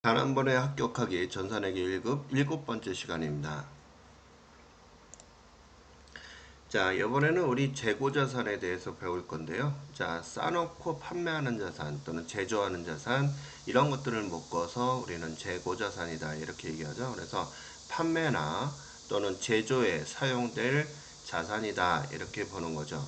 단 한 번에 합격하기 전산회계 1급 7번째 시간입니다. 자, 이번에는 우리 재고자산에 대해서 배울 건데요. 자, 싸놓고 판매하는 자산 또는 제조하는 자산 이런 것들을 묶어서 우리는 재고자산이다 이렇게 얘기하죠. 그래서 판매나 또는 제조에 사용될 자산이다 이렇게 보는 거죠.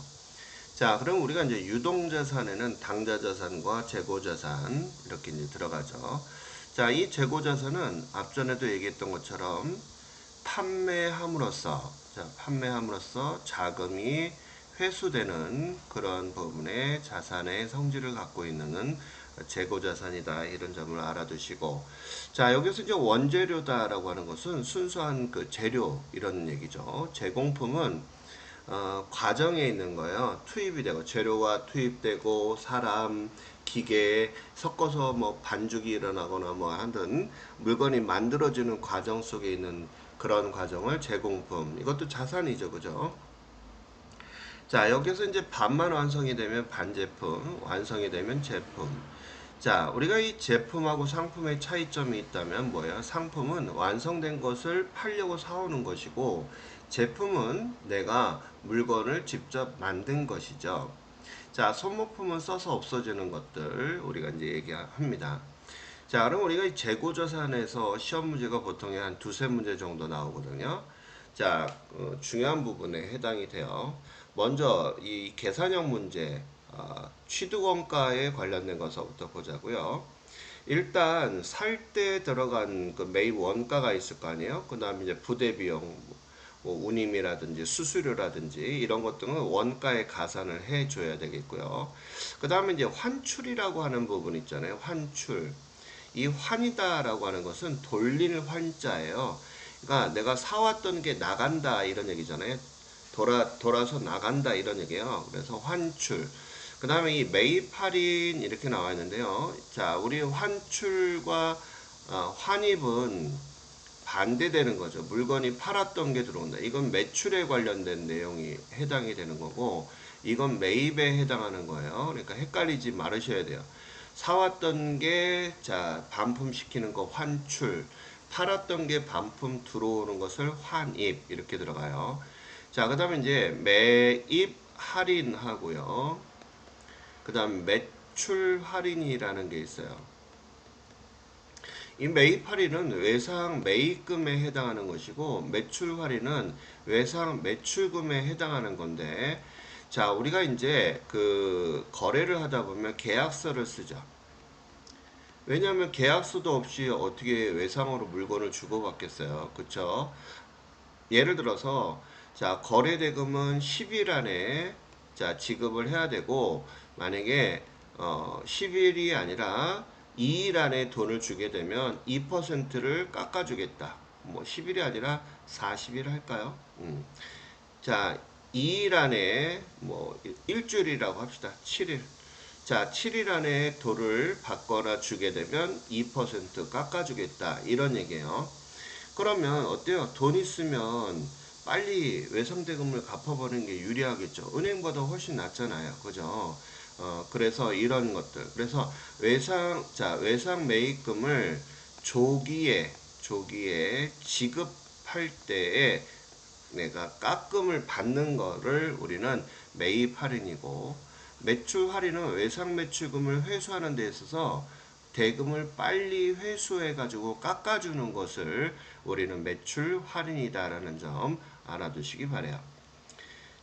자, 그럼 우리가 이제 유동자산에는 당좌자산과 재고자산 이렇게 이제 들어가죠. 자, 이 재고자산은 앞전에도 얘기했던 것처럼 판매함으로써 자금이 회수되는 그런 부분의 자산의 성질을 갖고 있는 재고자산이다 이런 점을 알아두시고, 자, 여기서 이제 원재료다라고 하는 것은 순수한 그 재료 이런 얘기죠. 제공품은 과정에 있는 거예요. 투입이 되고 재료가 투입되고 사람, 기계 섞어서 뭐 반죽이 일어나거나 뭐 하든 물건이 만들어지는 과정 속에 있는 그런 과정을 제공품. 이것도 자산이죠, 그죠? 자, 여기서 이제 반만 완성이 되면 반제품, 완성이 되면 제품. 자, 우리가 이 제품하고 상품의 차이점이 있다면 뭐예요? 상품은 완성된 것을 팔려고 사오는 것이고, 제품은 내가 물건을 직접 만든 것이죠. 자, 소모품은 써서 없어지는 것들 우리가 이제 얘기합니다. 자, 그럼 우리가 이 재고자산에서 시험 문제가 보통 한 두세 문제 정도 나오거든요. 자, 중요한 부분에 해당이 돼요. 먼저 이 계산형 문제, 취득원가에 관련된 것부터 보자고요. 일단 살 때 들어간 그 매입 원가가 있을 거 아니에요. 그 다음에 이제 부대 비용, 뭐 운임이라든지 수수료라든지 이런 것들은 원가에 가산을 해줘야 되겠고요. 그 다음에 이제 환출이라고 하는 부분 있잖아요. 환출. 이 환이다라고 하는 것은 돌릴 환자예요. 그러니까 내가 사왔던 게 나간다 이런 얘기잖아요. 돌아서 나간다 이런 얘기예요. 그래서 환출. 그 다음에 이 매입 할인 이렇게 나와 있는데요. 자, 우리 환출과 환입은 반대되는 거죠. 물건이 팔았던 게 들어온다. 이건 매출에 관련된 내용이 해당이 되는 거고, 이건 매입에 해당하는 거예요. 그러니까 헷갈리지 말으셔야 돼요. 사왔던 게, 자, 반품시키는 거 환출, 팔았던 게 반품 들어오는 것을 환입, 이렇게 들어가요. 자, 그 다음에 이제 매입 할인하고요. 그 다음 매출 할인이라는 게 있어요. 이 매입 할인은 외상 매입금에 해당하는 것이고 매출 할인은 외상 매출금에 해당하는 건데, 자, 우리가 이제 그 거래를 하다 보면 계약서를 쓰죠. 왜냐하면 계약서도 없이 어떻게 외상으로 물건을 주고받겠어요. 그쵸? 예를 들어서 자, 거래 대금은 10일 안에 자, 지급을 해야 되고, 만약에 10일이 아니라 2일 안에 돈을 주게 되면 2%를 깎아주겠다. 뭐 10일이 아니라 40일 할까요? 자, 2일 안에 뭐 일주일이라고 합시다. 7일. 자, 7일 안에 돈을 받거나 주게 되면 2% 깎아주겠다. 이런 얘기예요. 그러면 어때요? 돈 있으면 빨리 외상대금을 갚아버리는 게 유리하겠죠. 은행보다 훨씬 낫잖아요. 그죠? 그래서 이런 것들. 그래서 외상 매입금을 조기에 지급할 때에 내가 깎음을 받는 거를 우리는 매입 할인이고, 매출 할인은 외상 매출금을 회수하는 데 있어서 대금을 빨리 회수해 가지고 깎아주는 것을 우리는 매출 할인이다라는 점 알아두시기 바래요.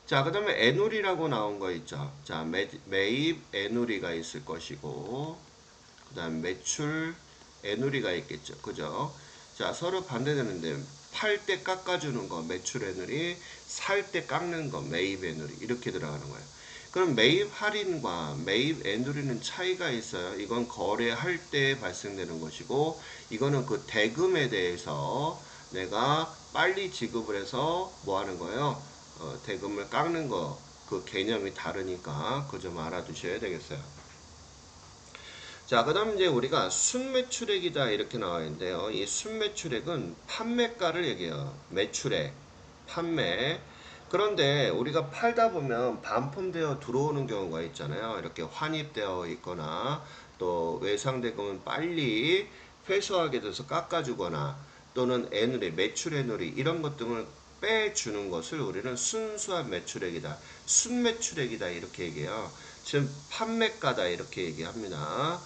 자, 그 다음에 애누리라고 나온 거 있죠. 자, 매입 애누리가 있을 것이고, 그 다음 매출 애누리가 있겠죠. 그죠? 자, 서로 반대되는데 팔 때 깎아주는 거 매출 애누리, 살 때 깎는 거 매입 애누리 이렇게 들어가는 거예요. 그럼 매입 할인과 매입 애누리는 차이가 있어요. 이건 거래할 때 발생되는 것이고, 이거는 그 대금에 대해서 내가 빨리 지급을 해서 뭐 하는 거예요? 대금을 깎는 거, 그 개념이 다르니까 그 점 알아두셔야 되겠어요. 자, 그 다음 이제 우리가 순매출액이다 이렇게 나와 있는데요. 이 순매출액은 판매가를 얘기해요. 매출액, 판매. 그런데 우리가 팔다 보면 반품되어 들어오는 경우가 있잖아요. 이렇게 환입되어 있거나 또 외상대금은 빨리 회수하게 돼서 깎아주거나 또는 애누리, 매출 애누리 이런 것 등을 빼주는 것을 우리는 순수한 매출액이다, 순매출액이다 이렇게 얘기해요. 지금 판매가다 이렇게 얘기합니다.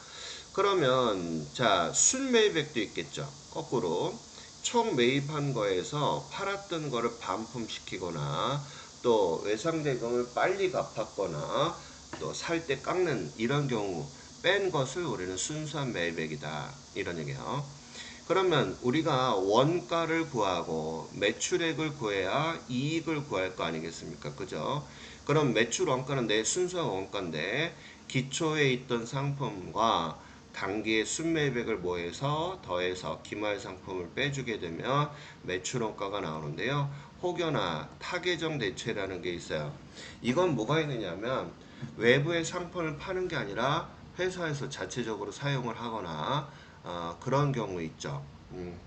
그러면 자 순매입액도 있겠죠. 거꾸로 총 매입한 거에서 팔았던 거를 반품시키거나 또 외상대금을 빨리 갚았거나 또 살 때 깎는 이런 경우 뺀 것을 우리는 순수한 매입액이다 이런 얘기예요. 그러면 우리가 원가를 구하고 매출액을 구해야 이익을 구할 거 아니겠습니까? 그죠? 그럼 매출 원가는 내 순수한 원가인데 기초에 있던 상품과 단기의 순매입액을 모해서 더해서 기말 상품을 빼주게 되면 매출 원가가 나오는데요. 혹여나 타계정 대체라는 게 있어요. 이건 뭐가 있느냐면 외부의 상품을 파는 게 아니라 회사에서 자체적으로 사용을 하거나 그런 경우 있죠.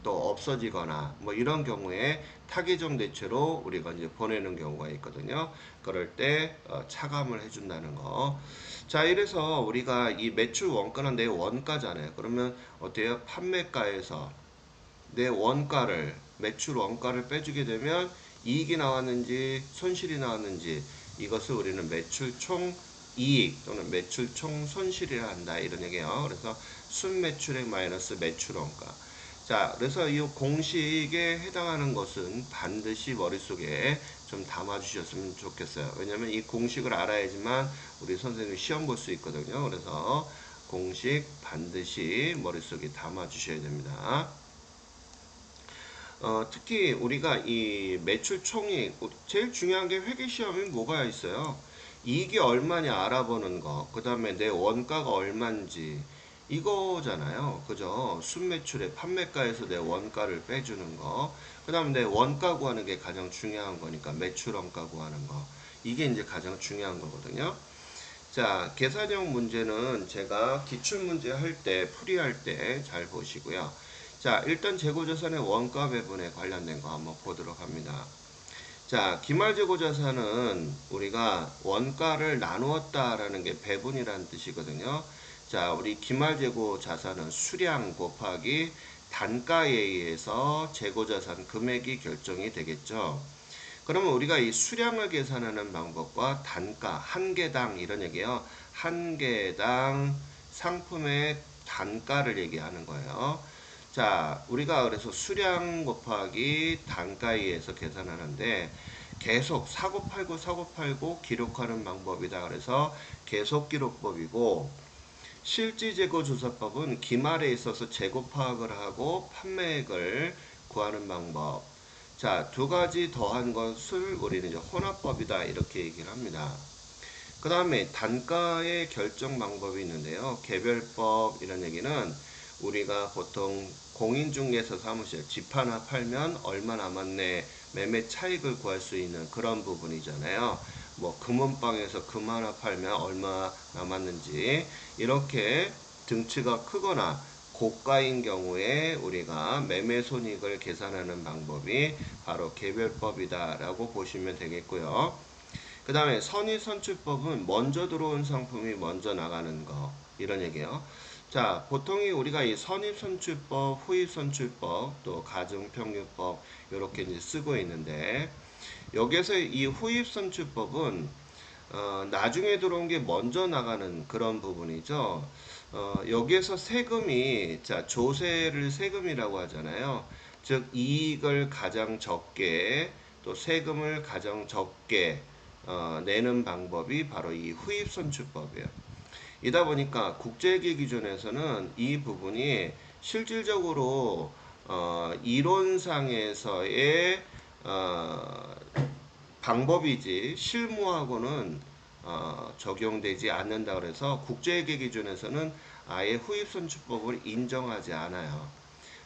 또 없어지거나 뭐 이런 경우에 타계정 대체로 우리가 이제 보내는 경우가 있거든요. 그럴 때 차감을 해준다는 거. 자, 이래서 우리가 이 매출 원가는 내 원가잖아요. 그러면 어때요? 판매가에서 내 원가를 매출 원가를 빼주게 되면 이익이 나왔는지 손실이 나왔는지 이것을 우리는 매출 총 이익 또는 매출 총 손실이라 한다 이런 얘기예요. 그래서 순매출액 마이너스 매출 원가. 자, 그래서 이 공식에 해당하는 것은 반드시 머릿속에 좀 담아 주셨으면 좋겠어요. 왜냐면 이 공식을 알아야지만 우리 선생님이 시험 볼 수 있거든요. 그래서 공식 반드시 머릿속에 담아 주셔야 됩니다. 특히 우리가 이 매출 총익 제일 중요한 게 회계 시험이 뭐가 있어요? 이익이 얼마냐 알아보는 거, 그 다음에 내 원가가 얼마인지 이거잖아요. 그죠? 순매출의 판매가에서 내 원가를 빼주는 거, 그 다음에 내 원가 구하는 게 가장 중요한 거니까 매출 원가 구하는 거, 이게 이제 가장 중요한 거거든요. 자, 계산형 문제는 제가 기출문제 할 때, 풀이할 때 잘 보시고요. 자, 일단 재고자산의 원가 배분에 관련된 거 한번 보도록 합니다. 자, 기말재고자산은 우리가 원가를 나누었다라는 게 배분이라는 뜻이거든요. 자, 우리 기말재고자산은 수량 곱하기 단가에 의해서 재고자산 금액이 결정이 되겠죠. 그러면 우리가 이 수량을 계산하는 방법과 단가, 한 개당 이런 얘기예요. 한 개당 상품의 단가를 얘기하는 거예요. 자, 우리가 그래서 수량 곱하기 단가에 의해서 계산하는데 계속 사고팔고 사고팔고 기록하는 방법이다. 그래서 계속 기록법이고 실지재고조사법은 기말에 있어서 재고 파악을 하고 판매액을 구하는 방법. 자, 두 가지 더한 것을 우리는 이제 혼합법이다 이렇게 얘기를 합니다. 그 다음에 단가의 결정 방법이 있는데요. 개별법 이런 얘기는 우리가 보통 공인중개사 사무실 집 하나 팔면 얼마 남았네 매매 차익을 구할 수 있는 그런 부분이잖아요. 뭐 금은방에서 금 하나 팔면 얼마 남았는지 이렇게 등치가 크거나 고가인 경우에 우리가 매매 손익을 계산하는 방법이 바로 개별법이다 라고 보시면 되겠고요. 그 다음에 선의선출법은 먼저 들어온 상품이 먼저 나가는 거 이런 얘기예요. 자, 보통이 우리가 이 선입선출법, 후입선출법, 또 가중평균법 이렇게 이제 쓰고 있는데 여기서 이 후입선출법은 나중에 들어온 게 먼저 나가는 그런 부분이죠. 여기에서 세금이 자 조세를 세금이라고 하잖아요. 즉 이익을 가장 적게 또 세금을 가장 적게 내는 방법이 바로 이 후입선출법이에요. 이다 보니까 국제회계 기준에서는 이 부분이 실질적으로 이론상에서의 방법이지 실무하고는 적용되지 않는다 그래서 국제회계 기준에서는 아예 후입선출법을 인정하지 않아요.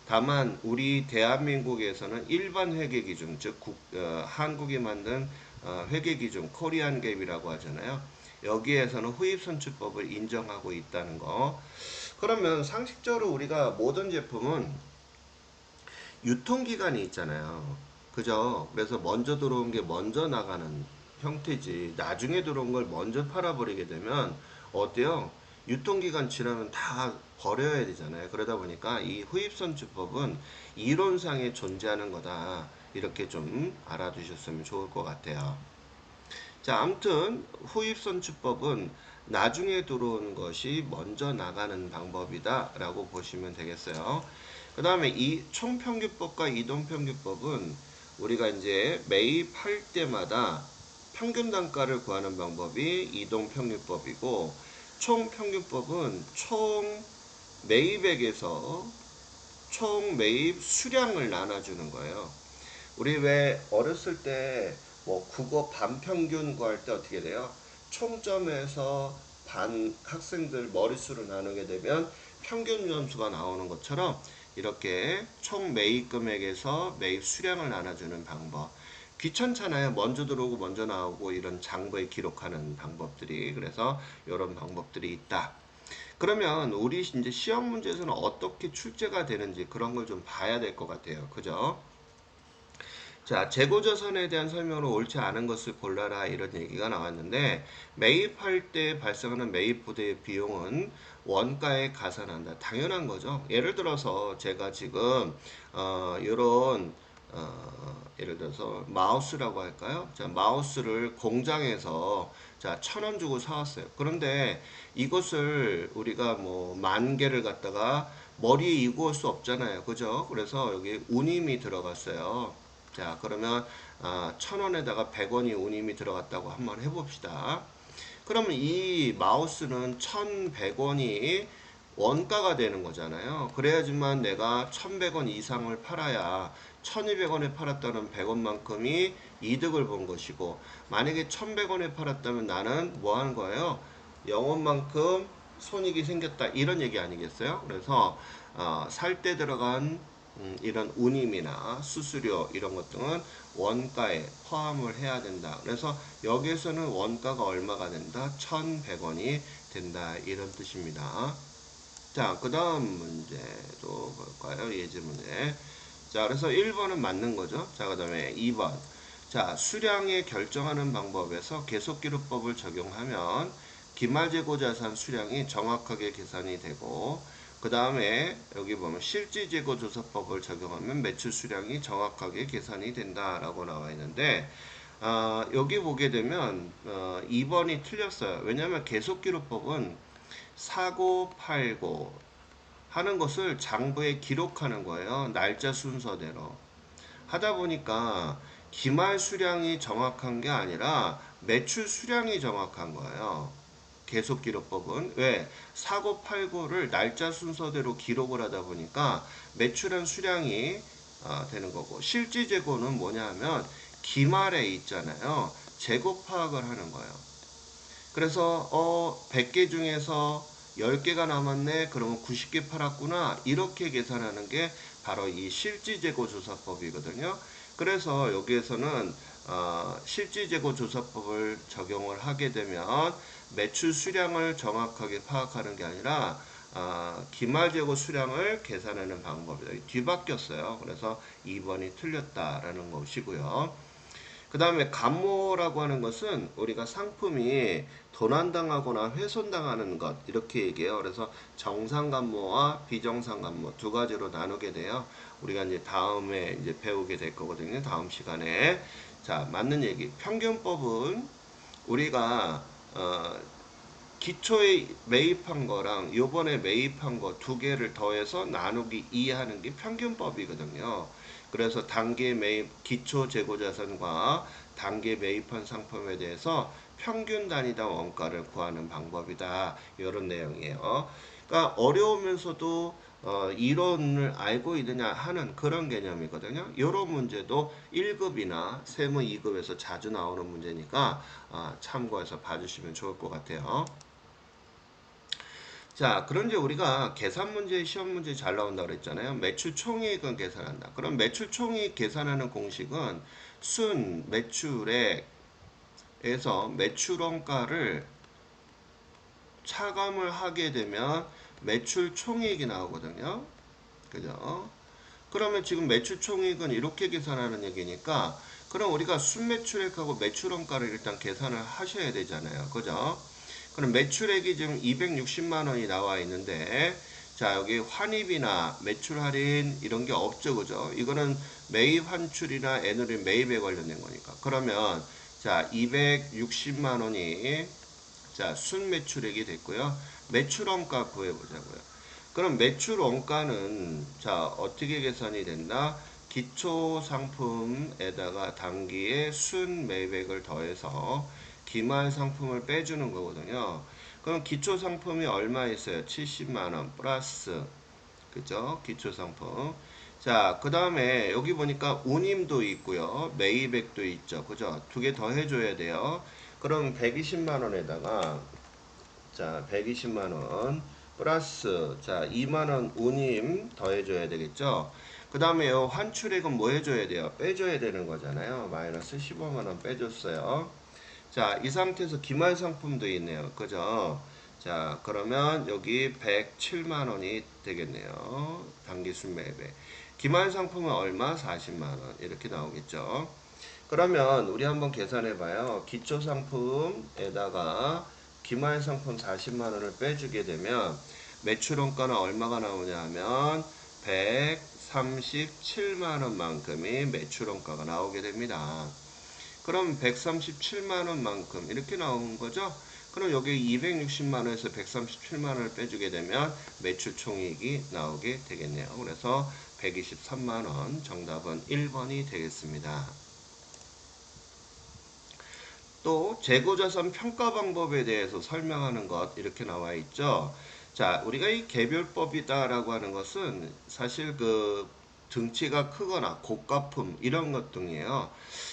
다만 우리 대한민국에서는 일반 회계 기준 즉 한국이 만든 회계 기준 코리안 갭이라고 하잖아요. 여기에서는 후입선출법을 인정하고 있다는 거. 그러면 상식적으로 우리가 모든 제품은 유통기간이 있잖아요. 그죠? 그래서 먼저 들어온 게 먼저 나가는 형태지. 나중에 들어온 걸 먼저 팔아버리게 되면 어때요? 유통기간 지나면 다 버려야 되잖아요. 그러다 보니까 이 후입선출법은 이론상에 존재하는 거다. 이렇게 좀 알아두셨으면 좋을 것 같아요. 자, 아무튼 후입선출법은 나중에 들어온 것이 먼저 나가는 방법이다 라고 보시면 되겠어요. 그 다음에 이 총평균법과 이동평균법은 우리가 이제 매입할 때마다 평균 단가를 구하는 방법이 이동평균법이고, 총평균법은 총 매입액에서 총 매입 수량을 나눠주는 거예요. 우리 왜 어렸을 때 뭐 국어 반평균 구할 때 어떻게 돼요? 총점에서 반 학생들 머릿수를 나누게 되면 평균 점수가 나오는 것처럼 이렇게 총 매입 금액에서 매입 수량을 나눠주는 방법. 귀찮잖아요. 먼저 들어오고 먼저 나오고 이런 장부에 기록하는 방법들이. 그래서 이런 방법들이 있다. 그러면 우리 이제 시험 문제에서는 어떻게 출제가 되는지 그런 걸 좀 봐야 될 것 같아요. 그죠? 자, 재고자산에 대한 설명으로 옳지 않은 것을 골라라 이런 얘기가 나왔는데, 매입할 때 발생하는 매입 부대의 비용은 원가에 가산한다. 당연한 거죠. 예를 들어서 제가 지금 이런 예를 들어서 마우스라고 할까요? 자, 마우스를 공장에서 자, 1,000원 주고 사왔어요. 그런데 이것을 우리가 뭐 10,000개를 갖다가 머리에 이구할 수 없잖아요. 그죠? 그래서 여기 운임이 들어갔어요. 자, 그러면 1,000원에다가 100원이 운임이 들어갔다고 한번 해봅시다. 그러면 이 마우스는 1,100원이 원가가 되는 거잖아요. 그래야지만 내가 1,100원 이상을 팔아야 1,200원에 팔았다는 100원만큼이 이득을 본 것이고, 만약에 1,100원에 팔았다면 나는 뭐 하는 거예요? 0원만큼 손익이 생겼다. 이런 얘기 아니겠어요? 그래서 살 때 들어간 이런 운임이나 수수료 이런 것 등은 원가에 포함을 해야 된다. 그래서 여기에서는 원가가 얼마가 된다? 1,100원이 된다. 이런 뜻입니다. 자, 그 다음 문제도 볼까요? 예제 문제. 자, 그래서 1번은 맞는 거죠. 자, 그 다음에 2번. 자, 수량에 결정하는 방법에서 계속기록법을 적용하면 기말재고자산 수량이 정확하게 계산이 되고, 그 다음에 여기 보면 실질재고조사법을 적용하면 매출 수량이 정확하게 계산이 된다라고 나와 있는데, 여기 보게 되면 2번이 틀렸어요. 왜냐하면 계속기록법은 사고 팔고 하는 것을 장부에 기록하는 거예요. 날짜 순서대로. 하다 보니까 기말 수량이 정확한 게 아니라 매출 수량이 정확한 거예요. 계속 기록법은 왜 사고 팔고를 날짜 순서대로 기록을 하다 보니까 매출한 수량이 되는 거고, 실질 재고는 뭐냐 하면 기말에 있잖아요. 재고 파악을 하는 거예요. 그래서 100개 중에서 10개가 남았네. 그러면 90개 팔았구나. 이렇게 계산하는 게 바로 이 실질재고조사법이거든요. 그래서 여기에서는 실질재고조사법을 적용을 하게 되면 매출 수량을 정확하게 파악하는 게 아니라 기말재고 수량을 계산하는 방법이다. 뒤바뀌었어요. 그래서 2번이 틀렸다라는 것이고요. 그 다음에 감모라고 하는 것은 우리가 상품이 도난당하거나 훼손당하는 것 이렇게 얘기해요. 그래서 정상감모와 비정상감모 두 가지로 나누게 돼요. 우리가 이제 다음에 이제 배우게 될 거거든요. 다음 시간에. 자, 맞는 얘기. 평균법은 우리가 기초에 매입한 거랑 요번에 매입한 거 두 개를 더해서 나누기 2 하는 게 평균법이거든요. 그래서 단계 매입, 기초 재고자산과 단계 매입한 상품에 대해서 평균 단위당 원가를 구하는 방법이다. 이런 내용이에요. 그러니까 어려우면서도 이론을 알고 있느냐 하는 그런 개념이거든요. 이런 문제도 1급이나 세무 2급에서 자주 나오는 문제니까 참고해서 봐주시면 좋을 것 같아요. 자, 그런데 우리가 계산 문제, 시험 문제 잘 나온다고 그랬잖아요. 매출 총이익은 계산한다. 그럼 매출 총이익 계산하는 공식은 순 매출액에서 매출원가를 차감을 하게 되면 매출 총이익이 나오거든요. 그죠? 그러면 지금 매출 총이익은 이렇게 계산하는 얘기니까, 그럼 우리가 순매출액하고 매출원가를 일단 계산을 하셔야 되잖아요. 그죠? 그럼 매출액이 지금 260만 원이 나와 있는데, 자, 여기 환입이나 매출 할인 이런 게 없죠, 그죠? 이거는 매입 환출이나 애누리 매입에 관련된 거니까. 그러면 자, 260만 원이 자, 순매출액이 됐고요. 매출 원가 구해보자고요. 그럼 매출 원가는 자, 어떻게 계산이 된다? 기초 상품에다가 단기의 순 매입액을 더해서 기말 상품을 빼주는 거거든요. 그럼 기초 상품이 얼마 있어요? 70만 원 플러스, 그죠? 기초 상품. 자, 그 다음에 여기 보니까 운임도 있고요. 매입액도 있죠. 그죠? 두 개 더 해줘야 돼요. 그럼 120만 원에다가 자, 120만 원 플러스 자, 2만 원 운임 더해 줘야 되겠죠? 그다음에요. 환출액은 뭐 해줘야 돼요? 빼줘야 되는 거잖아요. 마이너스 15만 원 빼줬어요. 자, 이 상태에서 기말 상품도 있네요. 그죠? 자, 그러면 여기 107만 원이 되겠네요. 단기 순매입에. 기말 상품은 얼마? 40만 원. 이렇게 나오겠죠? 그러면 우리 한번 계산해 봐요. 기초 상품에다가 기말 상품 40만 원을 빼주게 되면 매출 원가는 얼마가 나오냐 하면 137만 원만큼이 매출 원가가 나오게 됩니다. 그럼 137만 원만큼 이렇게 나오는 거죠. 그럼 여기 260만 원에서 137만 원을 빼주게 되면 매출 총이익이 나오게 되겠네요. 그래서 123만 원, 정답은 1번이 되겠습니다. 또 재고자산 평가 방법에 대해서 설명하는 것 이렇게 나와 있죠. 자, 우리가 이 개별법이다라고 하는 것은 사실 그 등치가 크거나 고가품 이런 것 등이에요.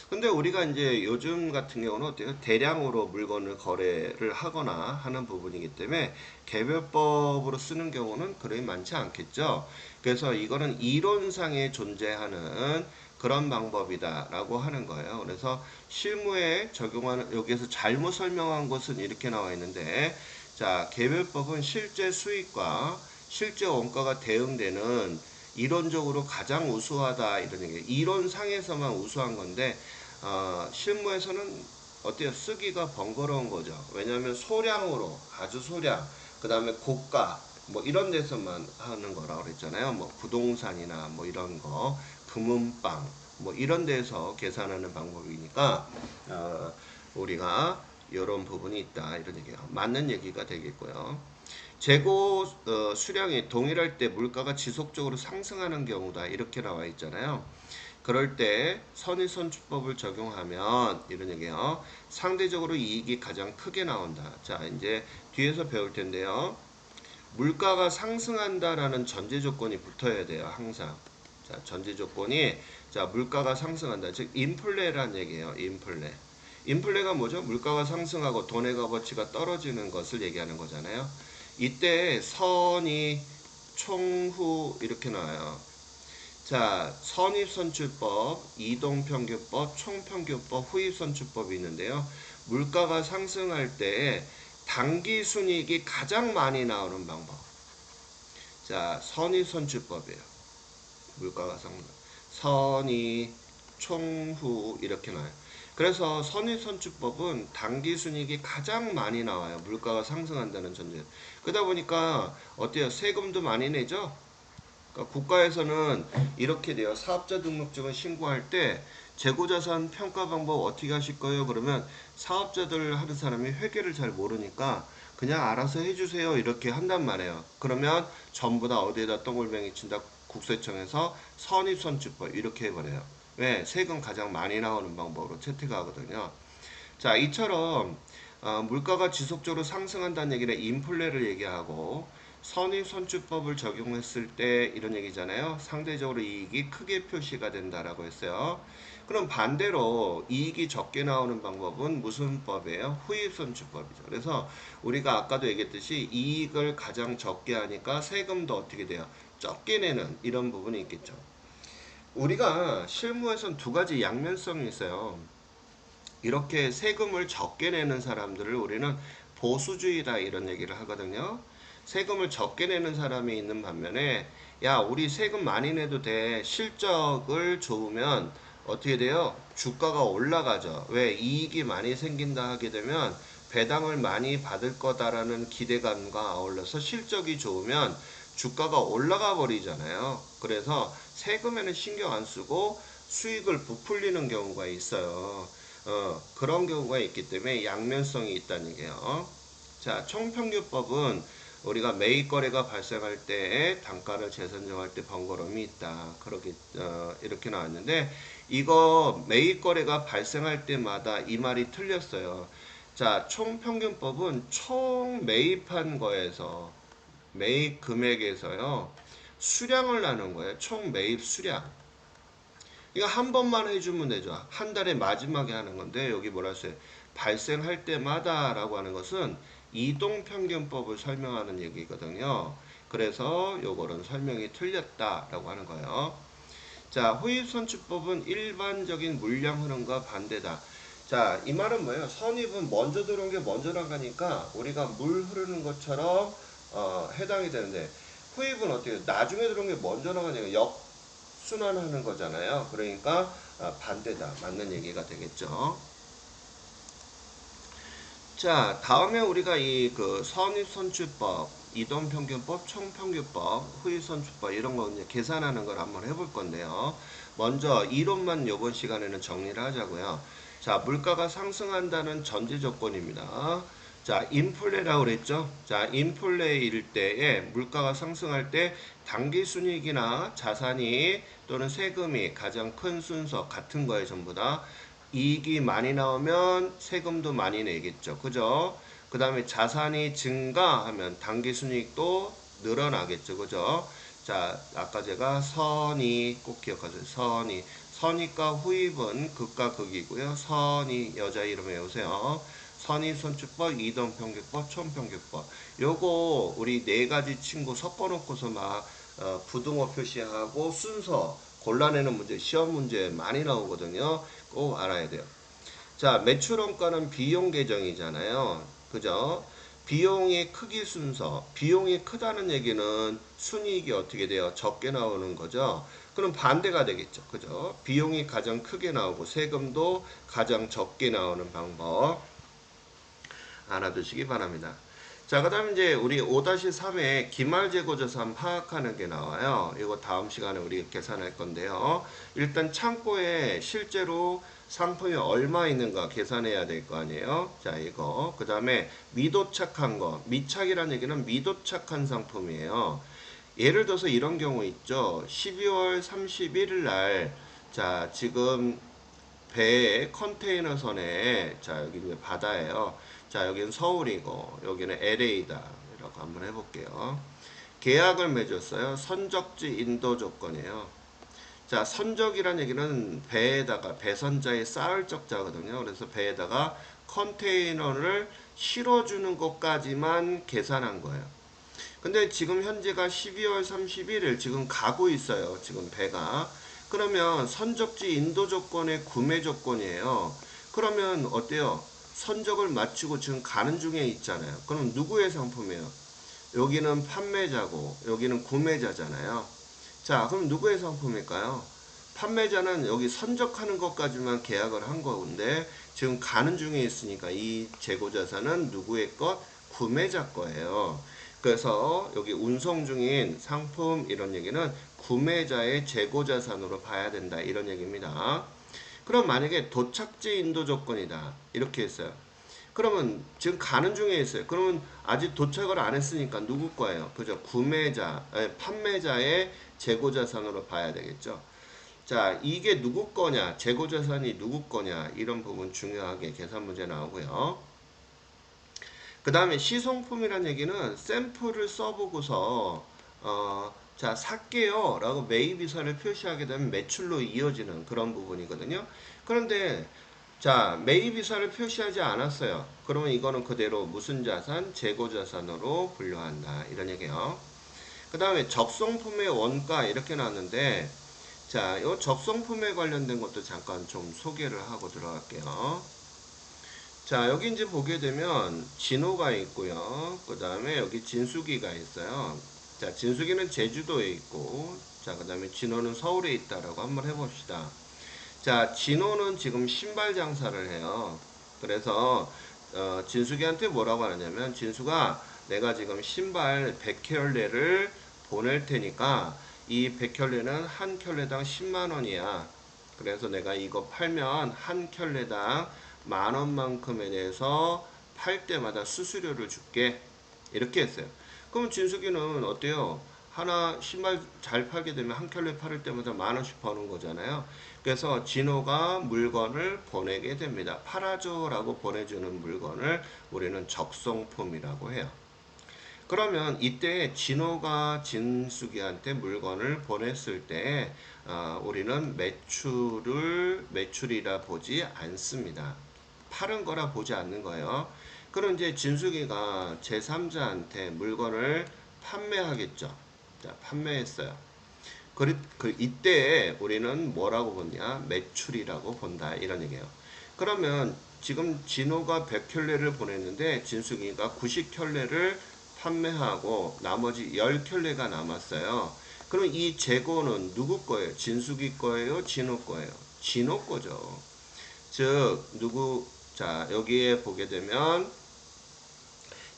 근데 우리가 이제 요즘 같은 경우는 어때요? 대량으로 물건을 거래를 하거나 하는 부분이기 때문에 개별법으로 쓰는 경우는 그리 많지 않겠죠. 그래서 이거는 이론상에 존재하는 그런 방법이다라고 하는 거예요. 그래서 실무에 적용하는 여기에서 잘못 설명한 것은 이렇게 나와 있는데, 자, 개별법은 실제 수익과 실제 원가가 대응되는 이론적으로 가장 우수하다 이런 얘기. 이론상에서만 우수한 건데 실무에서는 어때요? 쓰기가 번거로운 거죠. 왜냐하면 소량으로 아주 소량, 그 다음에 고가 뭐 이런 데서만 하는 거라고 그랬잖아요. 뭐 부동산이나 뭐 이런 거, 금은방 뭐 이런 데서 계산하는 방법이니까 우리가 이런 부분이 있다 이런 얘기가 맞는 얘기가 되겠고요. 재고 수량이 동일할 때 물가가 지속적으로 상승하는 경우다 이렇게 나와 있잖아요. 그럴 때 선의선주법을 적용하면 이런 얘기예요. 상대적으로 이익이 가장 크게 나온다. 자, 이제 뒤에서 배울 텐데요. 물가가 상승한다라는 전제 조건이 붙어야 돼요. 항상. 자, 전제 조건이 자, 물가가 상승한다. 즉 인플레라는 얘기예요. 인플레. 인플레가 뭐죠? 물가가 상승하고 돈의 값어치가 떨어지는 것을 얘기하는 거잖아요. 이때 선의 총후 이렇게 나와요. 자, 선입선출법, 이동평균법, 총평균법, 후입선출법이 있는데요. 물가가 상승할 때 당기순이익이 가장 많이 나오는 방법. 자, 선입선출법이에요. 물가가 상승. 선의, 총후 이렇게 나와요. 그래서 선입선출법은 당기순이익이 가장 많이 나와요. 물가가 상승한다는 전제. 그러다 보니까 어때요? 세금도 많이 내죠? 그러니까 국가에서는 이렇게 돼요. 사업자 등록증을 신고할 때 재고자산 평가 방법 어떻게 하실 거예요? 그러면 사업자들 하는 사람이 회계를 잘 모르니까 그냥 알아서 해주세요. 이렇게 한단 말이에요. 그러면 전부 다 어디에다 똥을뱅이 친다? 국세청에서 선입선출법 이렇게 해버려요. 왜? 세금 가장 많이 나오는 방법으로 채택하거든요. 자, 이처럼 물가가 지속적으로 상승한다는 얘기는 인플레를 얘기하고 선입선출법을 적용했을 때 이런 얘기잖아요. 상대적으로 이익이 크게 표시가 된다라고 했어요. 그럼 반대로 이익이 적게 나오는 방법은 무슨 법이에요? 후입선출법이죠. 그래서 우리가 아까도 얘기했듯이 이익을 가장 적게 하니까 세금도 어떻게 돼요? 적게 내는 이런 부분이 있겠죠. 우리가 실무에선 두 가지 양면성이 있어요. 이렇게 세금을 적게 내는 사람들을 우리는 보수주의다 이런 얘기를 하거든요. 세금을 적게 내는 사람이 있는 반면에 야, 우리 세금 많이 내도 돼. 실적을 좋으면 어떻게 돼요? 주가가 올라가죠. 왜? 이익이 많이 생긴다 하게 되면 배당을 많이 받을 거다라는 기대감과 아울러서 실적이 좋으면 주가가 올라가 버리잖아요. 그래서 세금에는 신경 안 쓰고 수익을 부풀리는 경우가 있어요. 그런 경우가 있기 때문에 양면성이 있다는 얘기예요. 자, 총평균법은 우리가 매입 거래가 발생할 때 단가를 재산정할 때 번거로움이 있다. 그렇게 이렇게 나왔는데 이거 매입 거래가 발생할 때마다 이 말이 틀렸어요. 자, 총평균법은 총 매입한 거에서 매입 금액에서요 수량을 나눈 거예요. 총 매입 수량. 이거 한 번만 해주면 되죠. 한 달의 마지막에 하는 건데 여기 뭐라 했어요? 발생할 때마다 라고 하는 것은 이동평균법을 설명하는 얘기거든요. 그래서 요거는 설명이 틀렸다라고 하는 거예요. 자, 후입선출법은 일반적인 물량 흐름과 반대다. 자, 이 말은 뭐예요? 선입은 먼저 들어온 게 먼저 나가니까 우리가 물 흐르는 것처럼 해당이 되는데 후입은 어떻게 해요? 나중에 들어온 게 먼저 나가니까 역순환하는 거잖아요. 그러니까 반대다. 맞는 얘기가 되겠죠. 자, 다음에 우리가 이 그 선입선출법, 이동평균법, 총평균법, 후입선출법 이런 거 이제 계산하는 걸 한번 해볼 건데요. 먼저 이론만 이번 시간에는 정리를 하자고요. 자, 물가가 상승한다는 전제 조건입니다. 자, 인플레라고 그랬죠? 자, 인플레일 때에 물가가 상승할 때 당기순이익이나 자산이 또는 세금이 가장 큰 순서 같은 거에 전부 다 이익이 많이 나오면 세금도 많이 내겠죠. 그죠? 그 다음에 자산이 증가하면 당기순이익도 늘어나겠죠. 그죠? 자, 아까 제가 선이 꼭 기억하세요. 선이. 선의과 후입은 극과 극이고요. 선이 여자 이름 외우세요. 선의선출법, 이동평균법, 총평균법. 요거 우리 네 가지 친구 섞어놓고서 막 부등호 표시하고 순서 골라내는 문제, 시험 문제 많이 나오거든요. 꼭 알아야 돼요. 자, 매출원가는 비용 계정이잖아요. 그죠? 비용의 크기 순서. 비용이 크다는 얘기는 순이익이 어떻게 돼요? 적게 나오는 거죠. 그럼 반대가 되겠죠. 그죠? 비용이 가장 크게 나오고 세금도 가장 적게 나오는 방법 알아두시기 바랍니다. 자, 그 다음 이제 우리 5-3에 기말재고자산 파악하는 게 나와요. 이거 다음 시간에 우리 계산할 건데요. 일단 창고에 실제로 상품이 얼마 있는가 계산해야 될 거 아니에요. 자, 이거. 그 다음에 미도착한 거. 미착이라는 얘기는 미도착한 상품이에요. 예를 들어서 이런 경우 있죠. 12월 31일 날, 자, 지금 배 컨테이너선에, 자, 여기는 바다예요. 자, 여기는 서울이고, 여기는 LA다. 이라고 한번 해볼게요. 계약을 맺었어요. 선적지 인도 조건이에요. 자, 선적이라는 얘기는 배에다가, 배선자에 쌓을 적자거든요. 그래서 배에다가 컨테이너를 실어주는 것까지만 계산한 거예요. 근데 지금 현재가 12월 31일 지금 가고 있어요. 지금 배가. 그러면 선적지 인도 조건의 구매 조건이에요. 그러면 어때요? 선적을 마치고 지금 가는 중에 있잖아요. 그럼 누구의 상품이에요? 여기는 판매자고 여기는 구매자잖아요. 자, 그럼 누구의 상품일까요? 판매자는 여기 선적하는 것까지만 계약을 한 건데 지금 가는 중에 있으니까 이 재고자산은 누구의 것? 구매자 거예요. 그래서 여기 운송 중인 상품 이런 얘기는 구매자의 재고자산으로 봐야 된다 이런 얘기입니다. 그럼 만약에 도착지 인도 조건이다 이렇게 했어요. 그러면 지금 가는 중에 있어요. 그러면 아직 도착을 안 했으니까 누구 거예요? 그죠? 판매자의 재고자산으로 봐야 되겠죠. 자, 이게 누구 거냐? 재고자산이 누구 거냐? 이런 부분 중요하게 계산 문제 나오고요. 그 다음에 시성품이란 얘기는 샘플을 써보고서 자, 살게요 라고 매입이사를 표시하게 되면 매출로 이어지는 그런 부분이거든요. 그런데 자, 매입이사를 표시하지 않았어요. 그러면 이거는 그대로 무슨 자산? 재고자산으로 분류한다 이런 얘기예요. 그 다음에 적성품의 원가 이렇게 나왔는데 자, 이 적성품에 관련된 것도 잠깐 좀 소개를 하고 들어갈게요. 자, 여기 이제 보게 되면 진호가 있고요. 그 다음에 여기 진수기가 있어요. 자, 진수기는 제주도에 있고, 자, 그 다음에 진호는 서울에 있다라고 한번 해봅시다. 자, 진호는 지금 신발 장사를 해요. 그래서 진숙이한테 뭐라고 하냐면, 진숙아, 내가 지금 신발 100켤레를 보낼 테니까 이 100켤레는 한 켤레당 10만 원이야. 그래서 내가 이거 팔면 한 켤레당 만 원만큼에 대해서 팔 때마다 수수료를 줄게. 이렇게 했어요. 그럼 진숙이는 어때요? 하나 신발 잘 팔게 되면 한 켤레 팔을 때마다 만 원씩 버는 거잖아요. 그래서 진호가 물건을 보내게 됩니다. 팔아줘라고 보내주는 물건을 우리는 적송품이라고 해요. 그러면 이때 진호가 진숙이한테 물건을 보냈을 때 우리는 매출이라 보지 않습니다. 파는 거라 보지 않는 거예요. 그럼 이제 진숙이가 제3자한테 물건을 판매하겠죠. 자, 판매했어요. 이때 우리는 뭐라고 보냐? 매출이라고 본다. 이런 얘기예요. 그러면 지금 진호가 100켤레를 보냈는데 진숙이가 90켤레를 판매하고 나머지 10켤레가 남았어요. 그럼 이 재고는 누구 거예요? 진숙이 거예요? 진호 거예요? 진호 거죠. 즉 자, 여기에 보게 되면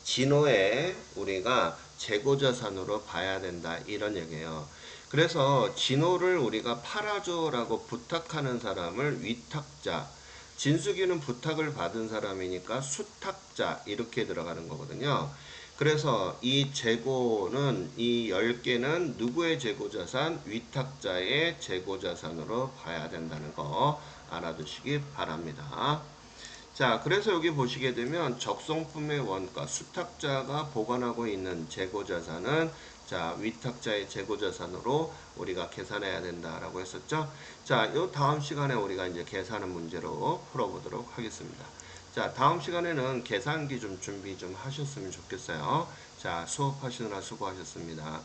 진호의 우리가 재고자산으로 봐야 된다. 이런 얘기예요. 그래서 진호를 우리가 팔아줘라고 부탁하는 사람을 위탁자, 진숙이는 부탁을 받은 사람이니까 수탁자 이렇게 들어가는 거거든요. 그래서 이 재고는 이 10개는 누구의 재고자산? 위탁자의 재고자산으로 봐야 된다는 거 알아두시기 바랍니다. 자, 그래서 여기 보시게 되면 적성품의 원가, 수탁자가 보관하고 있는 재고자산은 자, 위탁자의 재고자산으로 우리가 계산해야 된다라고 했었죠. 자, 요 다음 시간에 우리가 이제 계산은 문제로 풀어보도록 하겠습니다. 자, 다음 시간에는 계산기 좀 준비 좀 하셨으면 좋겠어요. 자, 수업하시느라 수고하셨습니다.